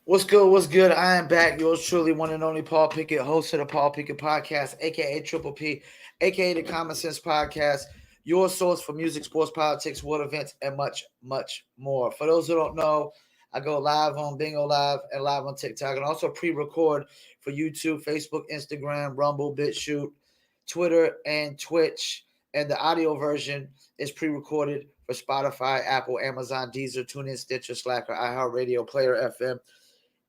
What's good? What's good? I am back. Yours truly, one and only Paul Pickett, host of the Paul Pickett Podcast, aka Triple P, aka the Common Sense Podcast, your source for music, sports, politics, world events, and much, much more. For those who don't know, I go live on Bingo Live and live on TikTok, and also pre-record for YouTube, Facebook, Instagram, Rumble, BitChute, Twitter, and Twitch. And the audio version is pre-recorded for Spotify, Apple, Amazon, Deezer, TuneIn, Stitcher, Slacker, iHeartRadio, Player FM,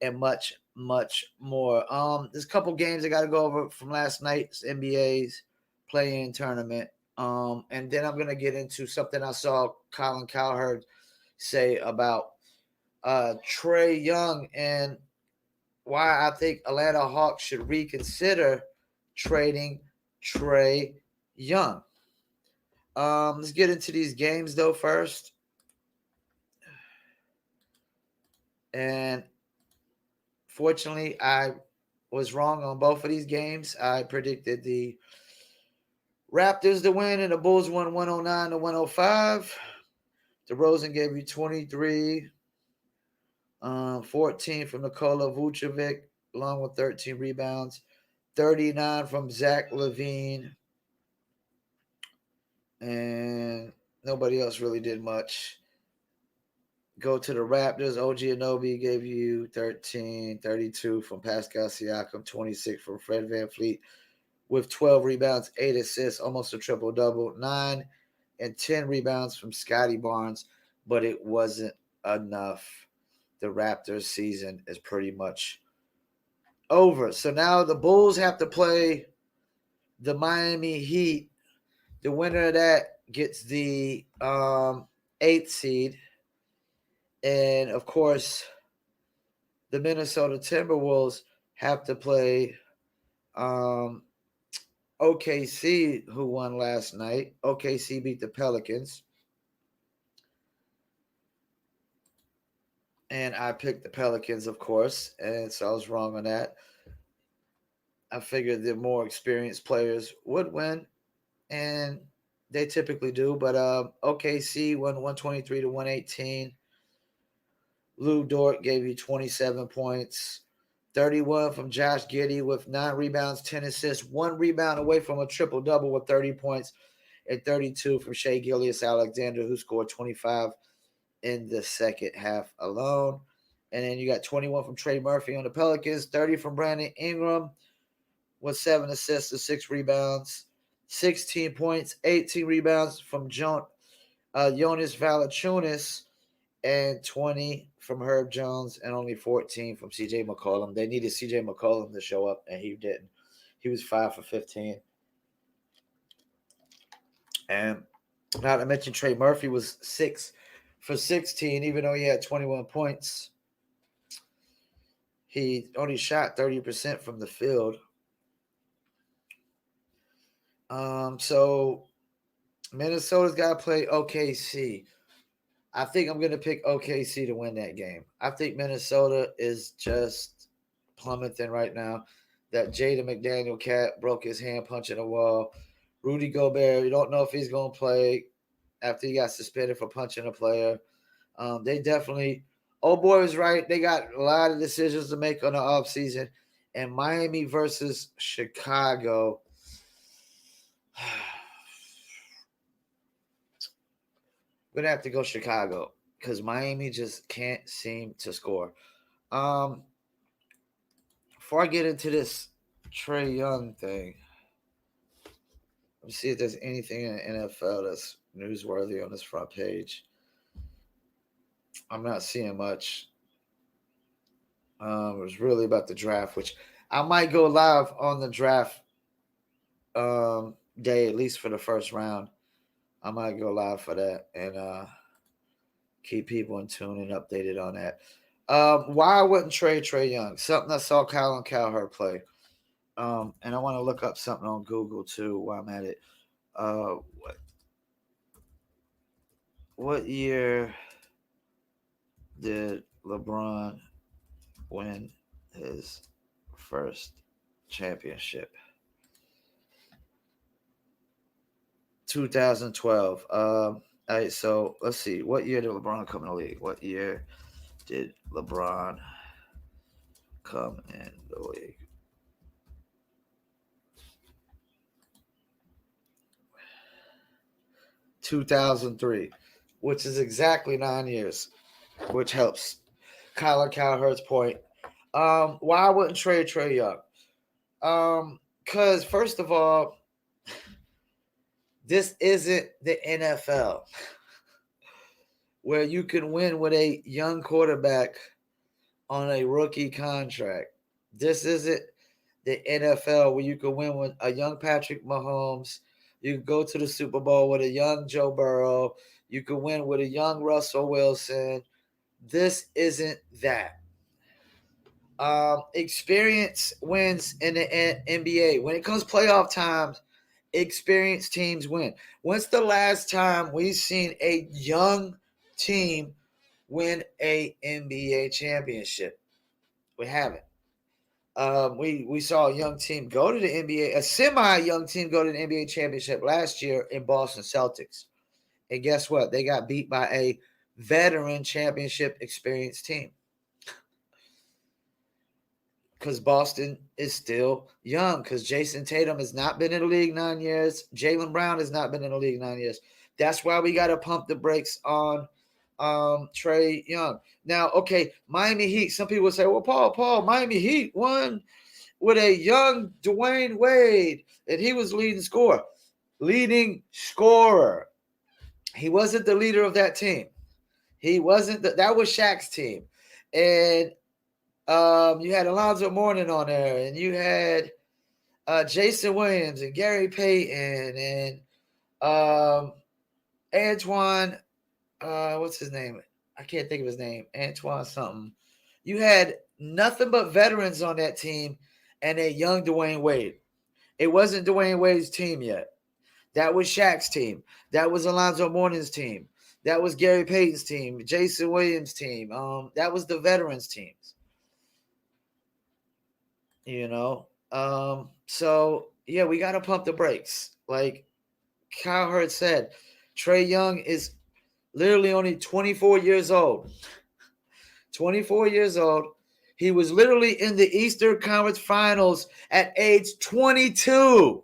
and much, much more. There's a couple games I got to go over from last night's NBA's play-in tournament. And then I'm gonna get into something I saw Colin Cowherd say about Trae Young and why I think Atlanta Hawks should reconsider trading Trae Young. Let's get into these games though first. And fortunately, I was wrong on both of these games. I predicted the Raptors to win, and the Bulls won 109 to 105. DeRozan gave you 23, 14 from Nikola Vucevic, along with 13 rebounds, 39 from Zach LaVine, and nobody else really did much. Go to the Raptors. OG Anunoby gave you 13, 32 from Pascal Siakam, 26 from Fred VanVleet, with 12 rebounds, 8 assists, almost a triple-double, 9 and 10 rebounds from Scotty Barnes, but it wasn't enough. The Raptors season is pretty much over. So now the Bulls have to play the Miami Heat. The winner of that gets the 8th seed. And, of course, the Minnesota Timberwolves have to play OKC, who won last night. OKC beat the Pelicans. And I picked the Pelicans, of course, and so I was wrong on that. I figured the more experienced players would win, and they typically do. But OKC won 123 to 118. Lou Dort gave you 27 points. 31 from Josh Giddey with 9 rebounds, 10 assists, 1 rebound away from a triple-double with 30 points, and 32 from Shea Gilgeous-Alexander, who scored 25 in the second half alone. And then you got 21 from Trey Murphy on the Pelicans, 30 from Brandon Ingram with 7 assists and 6 rebounds, 16 points, 18 rebounds from Jonas Valanciunas, and 20 from Herb Jones, and only 14 from CJ McCollum. They needed CJ McCollum to show up, and he didn't. He was 5 for 15. And not to mention Trey Murphy was 6 for 16, even though he had 21 points. He only shot 30% from the field. So Minnesota's got to play OKC. I think I'm going to pick OKC to win that game. I think Minnesota is just plummeting right now. That Jaden McDaniel cat broke his hand punching a wall. Rudy Gobert, you don't know if he's going to play after he got suspended for punching a player. They definitely, old boy was right. They got a lot of decisions to make on the offseason. And Miami versus Chicago. We're going to have to go Chicago because Miami just can't seem to score. Before I get into this Trae Young thing, let me see if there's anything in the NFL that's newsworthy on this front page. I'm not seeing much. It was really about the draft, which I might go live on the draft day, at least for the first round. I might go live for that and keep people in tune and updated on that. Why I wouldn't trade Trae Young? Something I saw Colin Cowherd play. And I want to look up something on Google too while I'm at it. What year did LeBron win his first championship? 2012. All right, so let's see. What year did LeBron come in the league? What year did LeBron come in the league. (2003), which is exactly 9 years, which helps Kyler Cowherd's point. Why wouldn't Trae Young? Because first of all, this isn't the NFL where you can win with a young quarterback on a rookie contract. This isn't the NFL where you can win with a young Patrick Mahomes. You can go to the Super Bowl with a young Joe Burrow. You can win with a young Russell Wilson. This isn't that. Experience wins in the NBA. When it comes playoff times, experienced teams win. When's the last time we've seen a young team win a NBA championship? We haven't. We saw a young team go to the NBA, a semi-young team go to the NBA championship last year in Boston Celtics. And guess what? They got beat by a veteran championship experienced team. Because Boston is still young. Because Jason Tatum has not been in the league 9 years. Jaylen Brown has not been in the league 9 years. That's why we got to pump the brakes on Trae Young. Now, okay, Miami Heat. Some people say, well, Paul, Miami Heat won with a young Dwayne Wade, and he was leading scorer. He wasn't the leader of that team. He wasn't. That was Shaq's team. And you had Alonzo Mourning on there, and you had Jason Williams and Gary Payton and Antoine. What's his name? I can't think of his name. Antoine something. You had nothing but veterans on that team and a young Dwayne Wade. It wasn't Dwayne Wade's team yet. That was Shaq's team. That was Alonzo Mourning's team. That was Gary Payton's team. Jason Williams' team. That was the veterans' teams. You know? So, yeah, we got to pump the brakes. Like Cowherd said, Trae Young is literally only 24 years old. 24 years old. He was literally in the Eastern Conference Finals at age 22.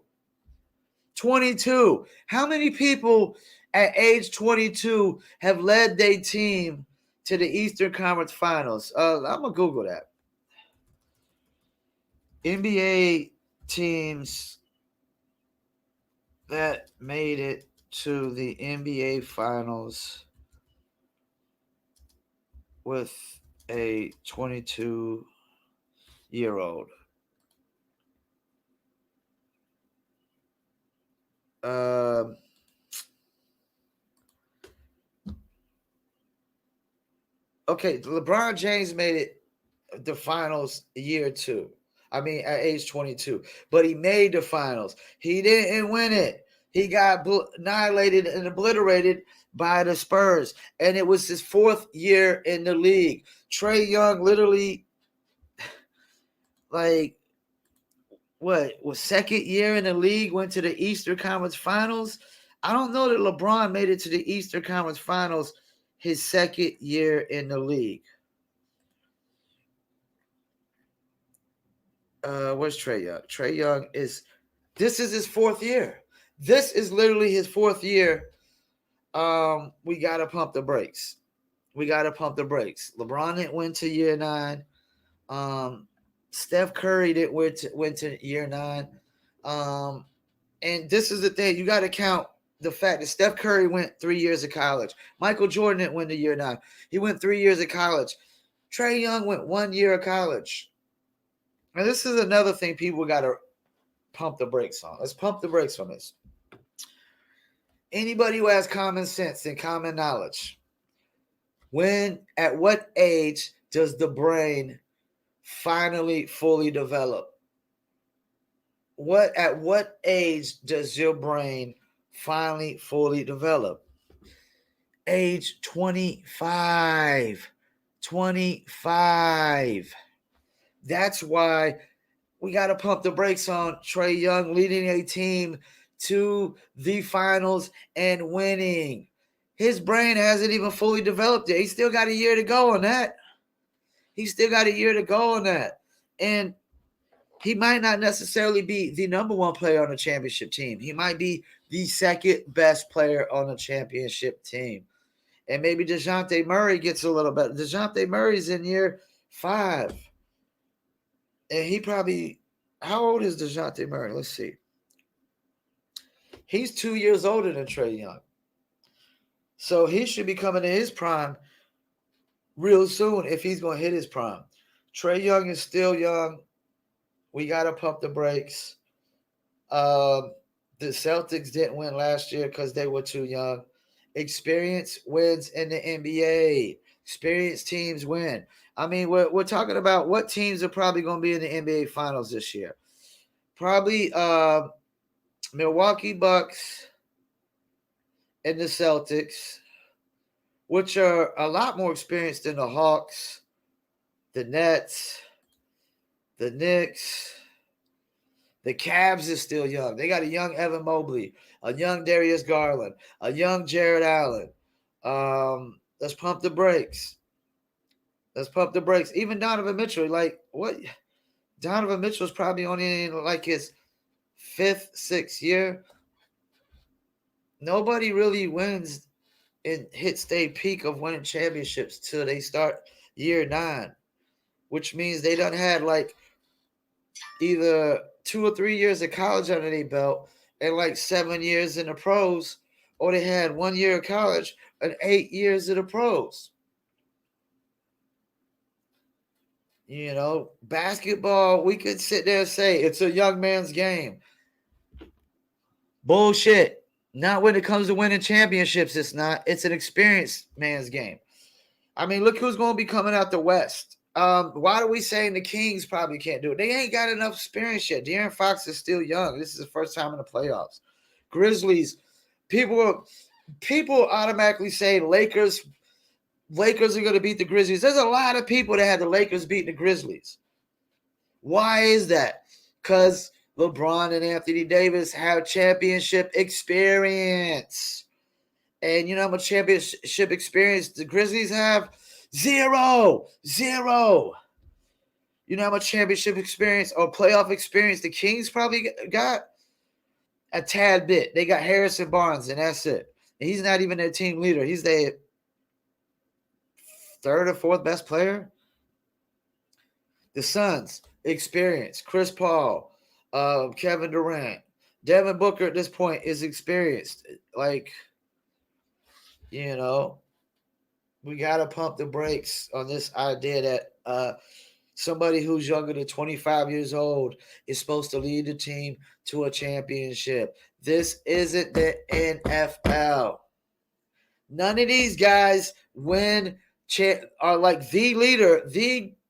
22. How many people at age 22 have led their team to the Eastern Conference Finals? I'm going to Google that. NBA teams that made it to the NBA Finals with a 22-year-old. Okay, LeBron James made it the finals a year or two. I mean, at age 22. But he made the finals. He didn't win it. He got annihilated and obliterated by the Spurs. And it was his fourth year in the league. Trae Young literally, was second year in the league, went to the Eastern Conference Finals. I don't know that LeBron made it to the Eastern Conference Finals his second year in the league. Where's Trae Young? Trae Young this is his fourth year. This is literally his fourth year. We got to pump the brakes. LeBron didn't win to year 9. Steph Curry didn't win to year 9. And this is the thing. You got to count the fact that Steph Curry went 3 years of college. Michael Jordan didn't win to year 9. He went 3 years of college. Trae Young went 1 year of college. And this is another thing people got to pump the brakes on. Let's pump the brakes on this. Anybody who has common sense and common knowledge, at what age does the brain finally fully develop? At what age does your brain finally fully develop? Age 25. 25. That's why we got to pump the brakes on Trae Young leading a team to the finals and winning. His brain hasn't even fully developed yet. He still got a year to go on that. And he might not necessarily be the number one player on a championship team. He might be the second best player on a championship team. And maybe DeJounte Murray gets a little better. DeJounte Murray's in year 5. And he probably, how old is DeJounte Murray? Let's see. He's 2 years older than Trae Young. So he should be coming to his prime real soon if he's going to hit his prime. Trae Young is still young. We got to pump the brakes. The Celtics didn't win last year because they were too young. Experience wins in the NBA. Experienced teams win. I mean, we're talking about what teams are probably going to be in the NBA Finals this year. Probably Milwaukee Bucks and the Celtics, which are a lot more experienced than the Hawks, the Nets, the Knicks. The Cavs is still young. They got a young Evan Mobley, a young Darius Garland, a young Jared Allen. Let's pump the brakes. Let's pump the brakes. Even Donovan Mitchell, like what? Donovan Mitchell's probably only in like his 5th, 6th year. Nobody really wins and hits their peak of winning championships till they start year 9, which means they done had like either 2 or 3 years of college under their belt and like 7 years in the pros, or they had 1 year of college and 8 years of the pros. You know, basketball, we could sit there and say it's a young man's game. Bullshit. Not when it comes to winning championships, it's not. It's an experienced man's game. I mean, look who's going to be coming out the West. Why are we saying the Kings probably can't do it? They ain't got enough experience yet. De'Aaron Fox is still young. This is the first time in the playoffs. Grizzlies, people automatically say Lakers are going to beat the Grizzlies. There's a lot of people that had the Lakers beating the Grizzlies. Why is that? Because LeBron and Anthony Davis have championship experience. And you know how much championship experience the Grizzlies have? Zero. You know how much championship experience or playoff experience the Kings probably got? A tad bit. They got Harrison Barnes, and that's it. And he's not even their team leader. He's their 3rd or 4th best player. The Suns, experience. Chris Paul, Kevin Durant. Devin Booker at this point is experienced. Like, you know, we got to pump the brakes on this idea that somebody who's younger than 25 years old is supposed to lead the team to a championship. This isn't the NFL. None of these guys are like the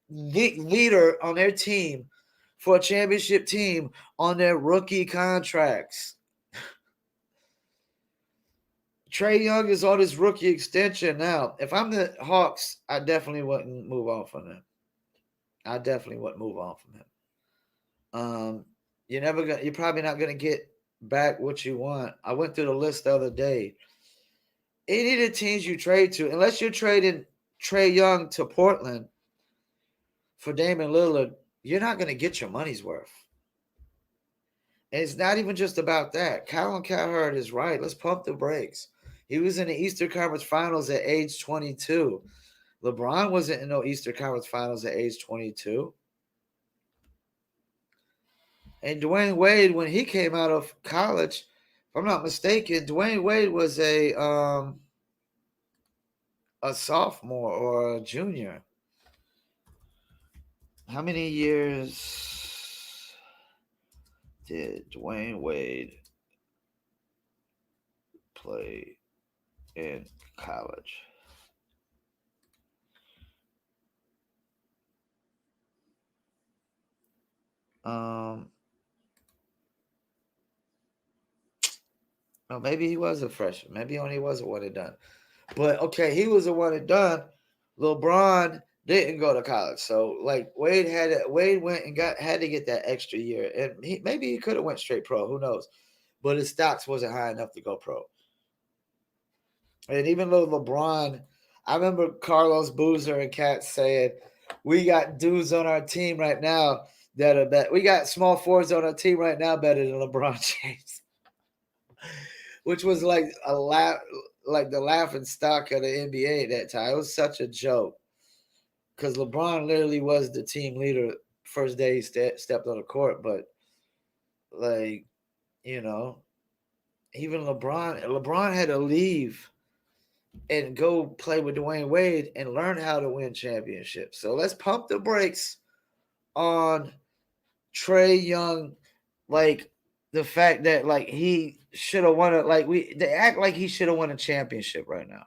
leader on their team for a championship team on their rookie contracts. Trae Young is on his rookie extension now. If I'm the Hawks, I definitely wouldn't move on from him. You're probably not gonna get back what you want. I went through the list the other day. Any of the teams you trade to, unless you're trading Trae Young to Portland for Damian Lillard, you're not gonna get your money's worth. And it's not even just about that. Colin Cowherd is right. Let's pump the brakes. He was in the Eastern Conference Finals at age 22. LeBron wasn't in no Eastern Conference Finals at age 22. And Dwayne Wade, when he came out of college, if I'm not mistaken, Dwayne Wade was a sophomore or a junior. How many years did Dwayne Wade play in college? Well, maybe he was a freshman. Maybe he only was a one and done. But okay, he was a one and done. LeBron didn't go to college, so like Wade went and had to get that extra year, and maybe he could have went straight pro. Who knows? But his stocks wasn't high enough to go pro. And even though LeBron, I remember Carlos Boozer and Kat saying, We got dudes on our team right now that are better. We got small forwards on our team right now better than LeBron James, which was like like the laughing stock of the NBA at that time. It was such a joke because LeBron literally was the team leader first day he stepped on the court, but like you know, even LeBron had to leave and go play with Dwayne Wade and learn how to win championships. So let's pump the brakes on Trae Young, like the fact that like he should have won it. Like they act like he should have won a championship right now.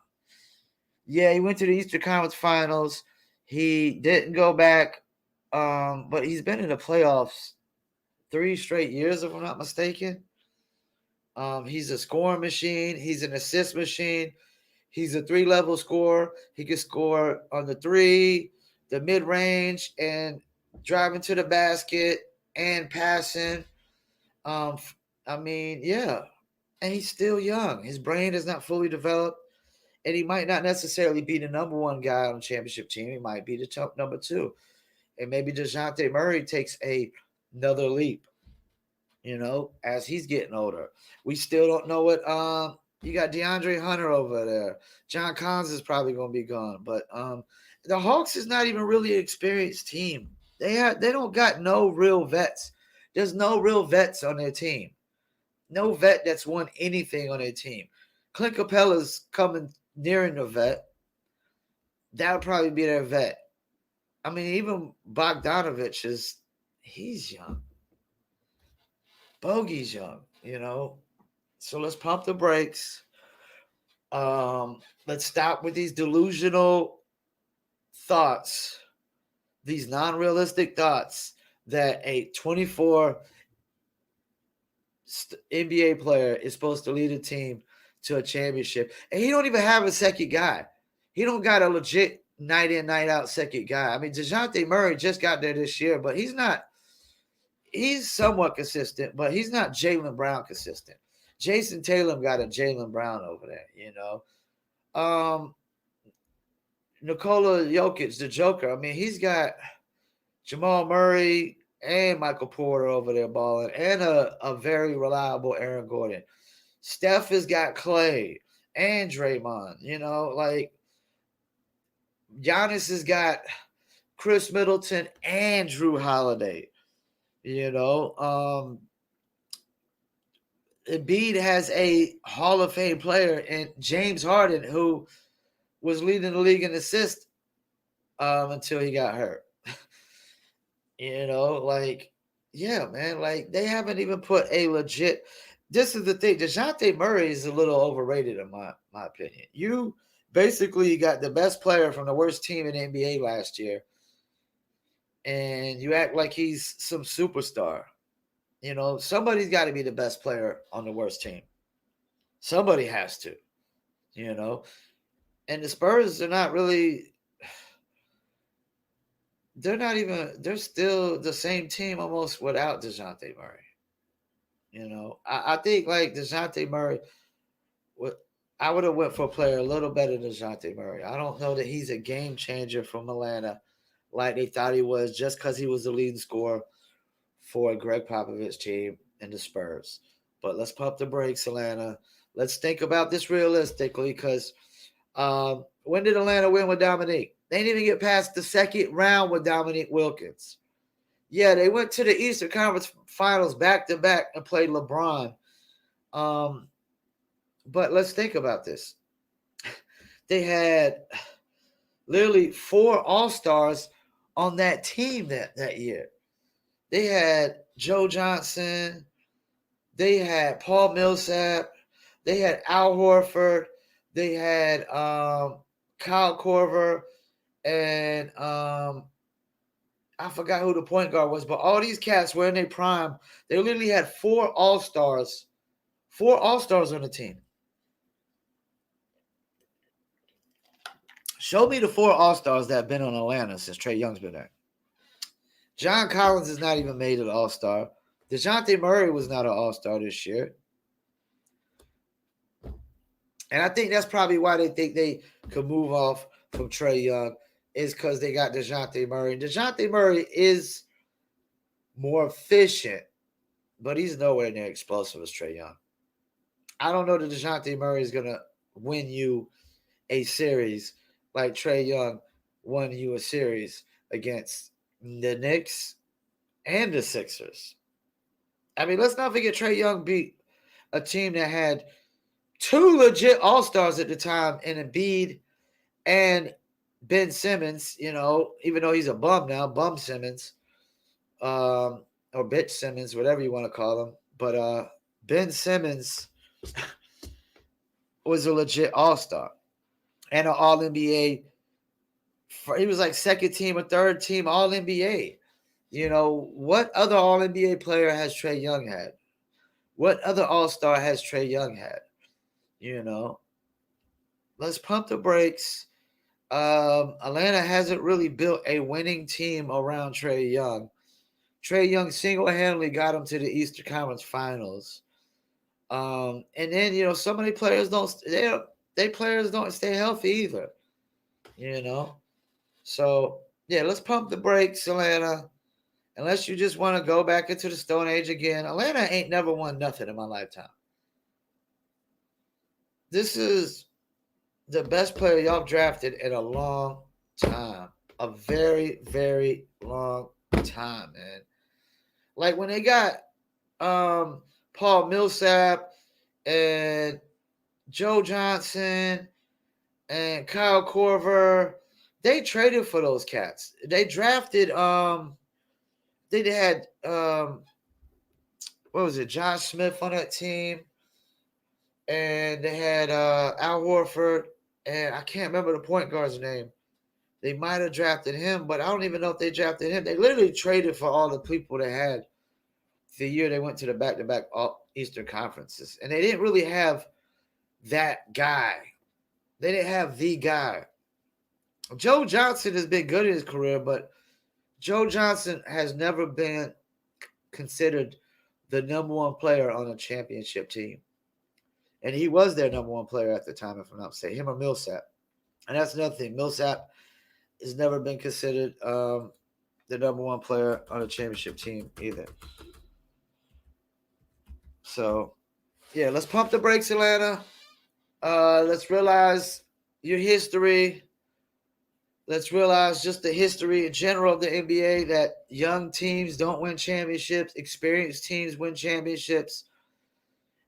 Yeah, he went to the Eastern Conference Finals. He didn't go back, but he's been in the playoffs 3 straight years, if I'm not mistaken. He's a scoring machine. He's an assist machine. He's a 3-level scorer. He can score on the 3, the mid range, and driving to the basket and passing. Um, I mean, yeah, and he's still young. His brain is not fully developed, and he might not necessarily be the number 1 guy on the championship team. He might be the top number 2, and maybe DeJounte Murray takes another leap. As he's getting older, we still don't know what. You got DeAndre Hunter over there. John Collins is probably going to be gone, but the Hawks is not even really an experienced team. They don't got no real vets. There's no real vets on their team. No vet that's won anything on their team. Clint Capella's coming nearing the vet. That would probably be their vet. I mean, even Bogdanovich he's young. Bogey's young. So let's pump the brakes. Let's stop with these delusional thoughts, these non-realistic thoughts that a 24 NBA player is supposed to lead a team to a championship. And he don't even have a second guy. He don't got a legit night in, night out second guy. I mean, DeJounte Murray just got there this year, but he's somewhat consistent, but he's not Jaylen Brown consistent. Jason Tatum got a Jaylen Brown over there, Nikola Jokic, the Joker. I mean, he's got Jamal Murray and Michael Porter over there balling, and a very reliable Aaron Gordon. Steph has got Clay and Draymond. Like Giannis has got Chris Middleton and Drew Holiday. Embiid has a Hall of Fame player in James Harden, who was leading the league in assists until he got hurt. Yeah, man, like they haven't even put a legit. This is the thing. DeJounte Murray is a little overrated in my opinion. You basically got the best player from the worst team in the NBA last year, and you act like he's some superstar. Somebody's got to be the best player on the worst team. Somebody has to, And the Spurs are not really. They're still the same team almost without DeJounte Murray. I think like DeJounte Murray, I would have went for a player a little better than DeJounte Murray. I don't know that he's a game changer from Atlanta like they thought he was just because he was the leading scorer for Greg Popovich's team and the Spurs. But let's pump the brakes, Atlanta. Let's think about this realistically, because when did Atlanta win with Dominique? They didn't even get past the second round with Dominique Wilkins. Yeah, they went to the Eastern Conference Finals back-to-back and played LeBron. But let's think about this. They had literally 4 All-Stars on that team that year. They had Joe Johnson. They had Paul Millsap. They had Al Horford. They had Kyle Korver. And I forgot who the point guard was. But all these cats were in their prime. They literally had 4 All-Stars. 4 All-Stars on the team. Show me the 4 All-Stars that have been on Atlanta since Trae Young's been there. John Collins is not even made an All-Star. DeJounte Murray was not an All-Star this year. And I think that's probably why they think they could move off from Trae Young. is because they got DeJounte Murray. DeJounte Murray is more efficient, but he's nowhere near explosive as Trae Young. I don't know that DeJounte Murray is going to win you a series like Trae Young won you a series against the Knicks and the Sixers. I mean, let's not forget Trae Young beat a team that had two legit All-Stars at the time in Embiid and Ben Simmons, even though he's a bum now, Bum Simmons, or Bitch Simmons, whatever you want to call him. But Ben Simmons was a legit All-Star and an All-NBA. He was like second team or third team All-NBA. What other All-NBA player has Trae Young had? What other All-Star has Trae Young had? Let's pump the brakes. Atlanta hasn't really built a winning team around Trae Young. Trae Young single-handedly got him to the Eastern Conference Finals. And then, so many players don't stay healthy either. So, yeah, let's pump the brakes, Atlanta. Unless you just want to go back into the Stone Age again. Atlanta ain't never won nothing in my lifetime. This is the best player y'all drafted in a long time. A very, very long time, man. Like when they got Paul Millsap and Joe Johnson and Kyle Korver, they traded for those cats. They drafted they had what was it, Josh Smith on that team, and they had Al Horford, and I can't remember the point guard's name. They might have drafted him, but I don't even know if they drafted him. They literally traded for all the people they had the year they went to the back-to-back Eastern Conferences. And they didn't really have that guy. They didn't have the guy. Joe Johnson has been good in his career, but Joe Johnson has never been considered the number one player on a championship team. And he was their number one player at the time, if I'm not mistaken, him or Millsap. And that's another thing. Millsap has never been considered the number one player on a championship team either. So, yeah, let's pump the brakes, Atlanta. Let's realize your history. Let's realize just the history in general of the NBA, that young teams don't win championships. Experienced teams win championships.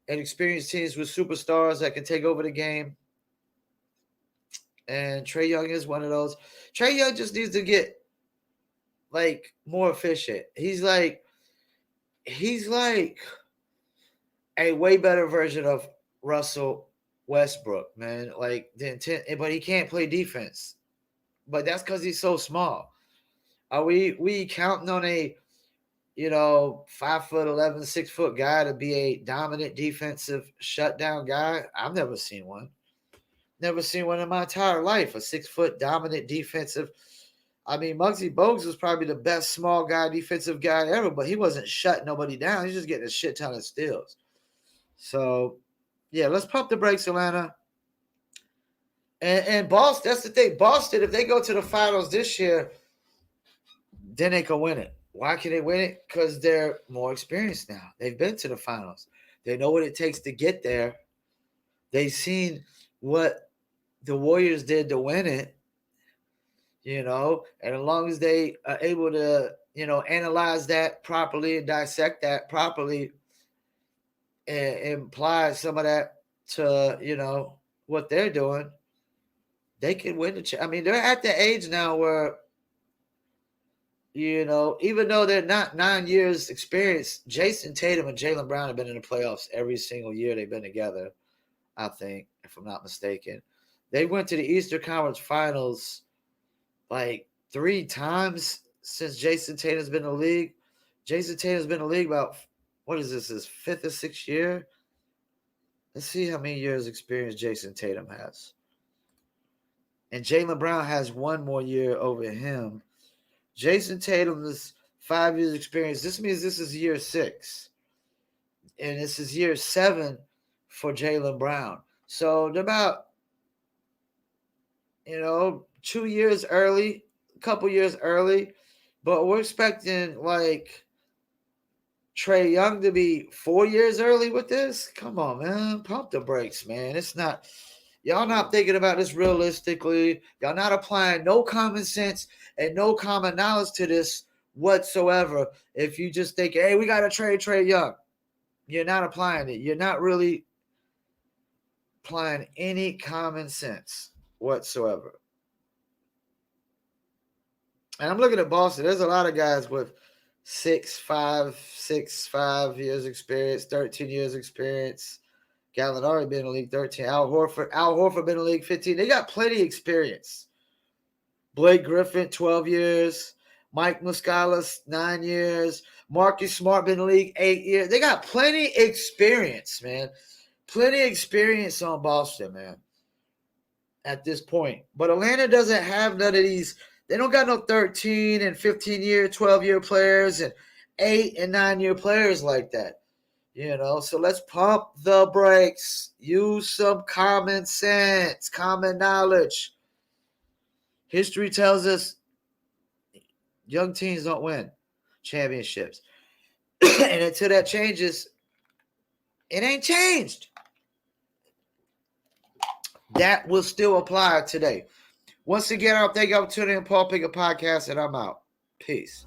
And experienced teams with superstars that can take over the game. And Trae Young is one of those. Trae Young just needs to get more efficient. He's like a way better version of Russell Westbrook, man. The intent, but he can't play defense. But that's because he's so small. Are we counting on a 5'11", 6-foot guy to be a dominant defensive shutdown guy? I've never seen one. Never seen one in my entire life. A 6-foot dominant defensive. I mean, Muggsy Bogues was probably the best small guy, defensive guy ever, but he wasn't shutting nobody down. He's just getting a shit ton of steals. So, yeah, let's pump the brakes, Atlanta. And Boston, that's the thing. Boston, if they go to the finals this year, then they can win it. Why can they win it? Because they're more experienced now. They've been to the finals. They know what it takes to get there. They've seen what the Warriors did to win it, and as long as they are able to, analyze that properly and dissect that properly and apply some of that to, what they're doing, they can win the I mean, they're at the age now where, even though they're not 9 years experienced, Jason Tatum and Jaylen Brown have been in the playoffs every single year they've been together, I think, if I'm not mistaken. They went to the Eastern Conference Finals 3 times since Jason Tatum's been in the league. Jason Tatum's been in the league about, what is this, his 5th or 6th year? Let's see how many years experience Jason Tatum has. And Jaylen Brown has 1 more year over him. Jason Tatum is 5 years experience. This means this is year 6. And this is year 7 for Jaylen Brown. So they're about, 2 years early, a couple years early, but we're expecting like Trae Young to be 4 years early with this. Come on, man, pump the brakes, man. It's not. Y'all not thinking about this realistically. Y'all not applying no common sense and no common knowledge to this whatsoever. If you just think, hey, we got to trade Trae Young, you're not applying it. You're not really applying any common sense whatsoever. And I'm looking at Boston. There's a lot of guys with 6'5", 6'5" years experience, 13 years experience. Gallinari been in the league 13. Al Horford been in the league 15. They got plenty of experience. Blake Griffin, 12 years. Mike Muscala, 9 years. Marcus Smart been in the league 8 years. They got plenty experience, man. Plenty experience on Boston, man, at this point. But Atlanta doesn't have none of these. They don't got no 13 and 15-year, 12-year players and 8 and 9-year players like that. So let's pump the brakes. Use some common sense, common knowledge. History tells us young teams don't win championships. And until that changes, it ain't changed. That will still apply today. Once again, I'll thank you for tuning in Paul Pickett Podcast, and I'm out. Peace.